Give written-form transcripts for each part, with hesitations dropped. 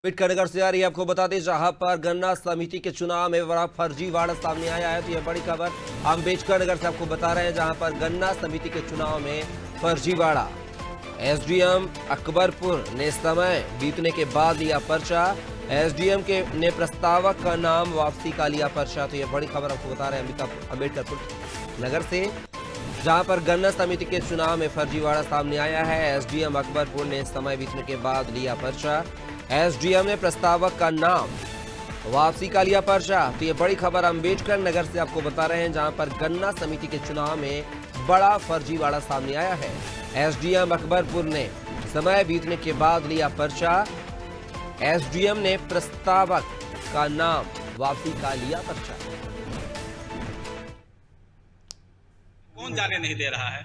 अम्बेडकर नगर से आ रही है आपको बता दें, जहां पर गन्ना समिति के चुनाव में बड़ा फर्जीवाड़ा सामने आया है। तो यह बड़ी खबर अम्बेडकर नगर से आपको बता रहे हैं, जहां पर गन्ना समिति के चुनाव में फर्जीवाड़ा। एसडीएम अकबरपुर ने समय बीतने के बाद लिया पर्चा। एसडीएम के ने प्रस्तावक का नाम वापसी का लिया पर्चा। तो यह बड़ी खबर आपको बता रहे हैं अम्बेडकर नगर से, जहां पर गन्ना समिति के चुनाव में फर्जीवाड़ा सामने आया है। एसडीएम अकबरपुर ने समय बीतने के बाद लिया पर्चा। एसडीएम ने प्रस्तावक का नाम वापसी का लिया पर्चा। तो ये बड़ी खबर अम्बेडकर नगर से आपको बता रहे हैं, जहां पर गन्ना समिति के चुनाव में बड़ा फर्जीवाड़ा सामने आया है। एसडीएम अकबरपुर ने समय बीतने के बाद लिया पर्चा। एसडीएम ने प्रस्तावक का नाम वापसी का लिया पर्चा। कौन जाने नहीं दे रहा है?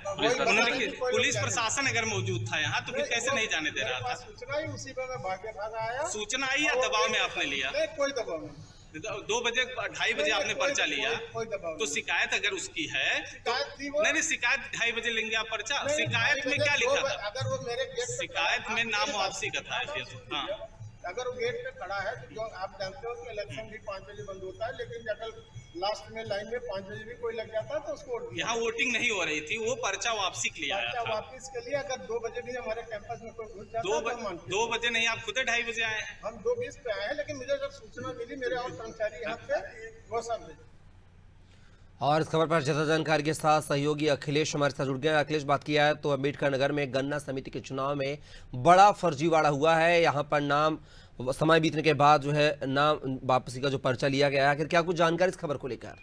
पुलिस प्रशासन अगर मौजूद था यहाँ तो फिर कैसे नहीं जाने दे रहा था? सूचना ही उसी पे मैं भाग के भागा आया। सूचना आई या दबाव में आपने लिया? नहीं, कोई दबाव नहीं। 2 बजे 2:30 बजे आपने पर्चा लिया, कोई दबाव तो शिकायत अगर उसकी है शिकायत थी वो। नहीं, शिकायत 2:30 बजे लेंगे आप पर्चा। शिकायत में क्या लिखा था? अगर वो मेरे गेट पे शिकायत में नाम वापसी का था। हाँ, अगर वो गेट पे खड़ा है तो जो आप जानते हो कि इलेक्शन भी 5 बजे बंद होता है, लेकिन अगर लास्ट में लाइन में 5 बजे भी कोई लग जाता है तो उसको वोट दिया। यहाँ वोटिंग नहीं हो रही थी, वो पर्चा वापसी के लिए आया पर्चा था। वापिस के लिए अगर 2 बजे भी हमारे कैंपस में कोई घुस जाता है तो हम मानते हैं। 2 बजे नहीं, आप खुद 2:30 बजे आए हैं। हम 2:20 पे आए हैं, लेकिन मुझे जब सूचना मिली मेरे और कर्मचारी यहाँ पे वो सब और इस खबर पर ज्यादा जानकारी के साथ सहयोगी अखिलेश हमारे साथ जुड़ गए। अखिलेश, बात किया है तो अम्बेडकर नगर में गन्ना समिति के चुनाव में बड़ा फर्जीवाड़ा हुआ है। यहाँ पर नाम समय बीतने के बाद जो है नाम वापसी का जो पर्चा लिया गया है, आखिर क्या कुछ जानकारी इस खबर को लेकर?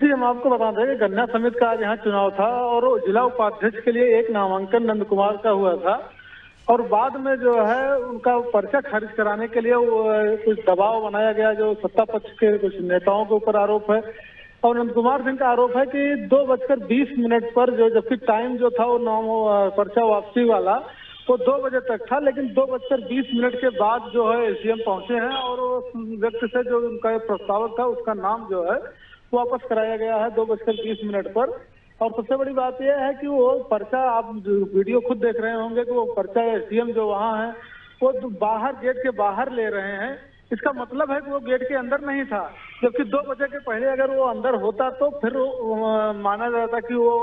जी, हम आपको बता दें कि गन्ना समिति का आज यहाँ चुनाव था और जिला उपाध्यक्ष के लिए एक नामांकन नंद कुमार का हुआ था, और बाद में जो है उनका पर्चा खारिज कराने के लिए वो कुछ दबाव बनाया गया, जो सत्ता पक्ष के कुछ नेताओं के ऊपर आरोप है। और नंद कुमार सिंह का आरोप है कि 2:20 पर जो, जबकि टाइम जो था वो नाम पर्चा वापसी वाला वो 2 बजे तक था, लेकिन 2:20 के बाद जो है एसडीएम पहुंचे हैं और उस व्यक्ति से जो उनका प्रस्तावक था उसका नाम जो है वापस कराया गया है 2:20 पर। और सबसे बड़ी बात यह है कि वो पर्चा, आप वीडियो खुद देख रहे होंगे कि वो पर्चा एसडीएम जो वहाँ है वो बाहर, गेट के बाहर ले रहे हैं। इसका मतलब है कि वो गेट के अंदर नहीं था, जबकि 2 बजे के पहले अगर वो अंदर होता तो फिर माना जाता कि वो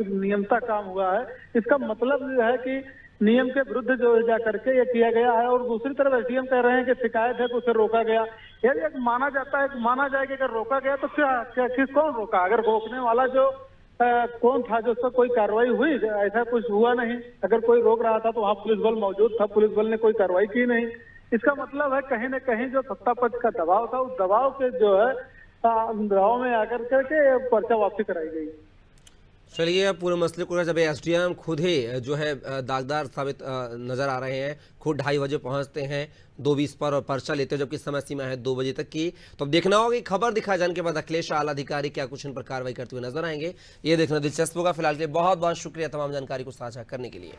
नियमता काम हुआ है। इसका मतलब जो है कि नियम के विरुद्ध जो जा करके ये किया गया है। और दूसरी तरफ एसडीएम कह रहे हैं कि शिकायत है तो उसे रोका गया। यदि माना जाता है, माना जाए कि अगर रोका गया तो क्या कौन रोका? अगर रोकने वाला जो कौन था, जो उस पर कोई कार्रवाई हुई? ऐसा कुछ हुआ नहीं। अगर कोई रोक रहा था तो वहाँ पुलिस बल मौजूद था, पुलिस बल ने कोई कार्रवाई की नहीं। इसका मतलब है कहीं न कहीं जो सत्ता पक्ष का दबाव था, उस दबाव के जो है दबाव में आकर करके पर्चा वापसी कराई गई। चलिए, पूरे मसले को जब एसडीएम खुद ही जो है दागदार साबित नजर आ रहे हैं, खुद 2:30 बजे पहुंचते हैं 2:20 पर और पर्चा लेते हैं, जबकि समय सीमा है 2 बजे तक की। तो अब देखना होगा कि खबर दिखाए जाने के बाद अखिलेश आला अधिकारी क्या कुछ इन पर कार्रवाई करते हुए नजर आएंगे, ये देखना दिलचस्प होगा। फिलहाल के लिए बहुत बहुत शुक्रिया तमाम जानकारी को साझा करने के लिए।